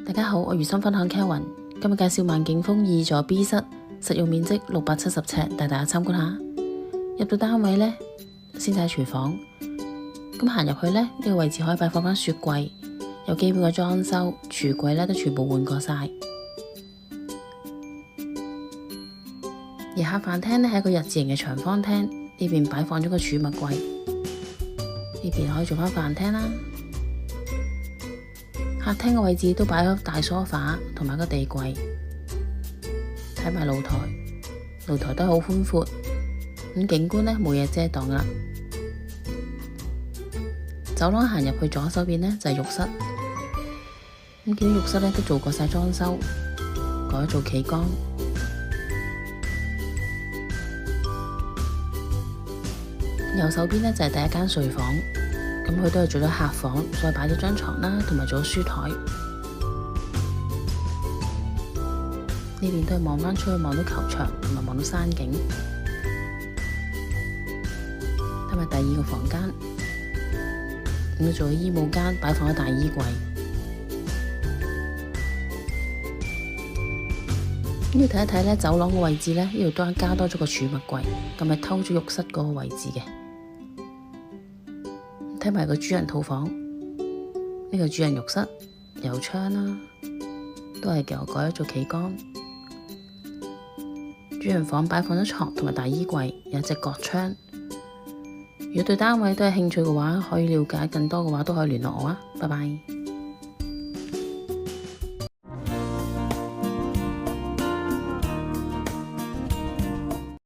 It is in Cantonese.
大家好，我如心分享 Kevin， 今日介紹萬景峰2座 B 室，實用面積670尺，帶大家參觀下。入到單位呢，先睇廚房，咁行入去呢，呢個位置可以擺放翻雪櫃，有基本嘅裝修，櫥櫃呢都全部換過晒。而客飯廳呢係一個日字形嘅長方廳，呢邊擺放咗個儲物櫃，呢邊可以做翻飯廳啦。客廳嘅位置都擺咗大梳化同埋個地櫃，睇埋露台，露台都好寬闊，咁景觀呢冇嘢遮擋啦。走廊行入去左手邊呢就係浴室，咁見到浴室呢都做過晒裝修，改咗做企缸。右手邊呢就係第一間睡房。咁佢都係做咗客房，再擺咗張床啦，同埋做咗書台。呢邊都係望返出去，望到球場同埋望到山景。睇埋第二個房間，咁做咗衣帽間，擺放咗大衣櫃。咁要睇一睇呢走廊嘅位置呢，呢度都加多咗個儲物櫃，咁係偷咗浴室嗰個位置嘅。睇埋個主人套房，呢個主人浴室有窗啦，都係改咗做企缸。主人房擺放咗床同埋大衣櫃，有一隻角窗。如果對單位都有興趣嘅話，可以了解更多嘅話，都可以聯絡我啊。拜拜。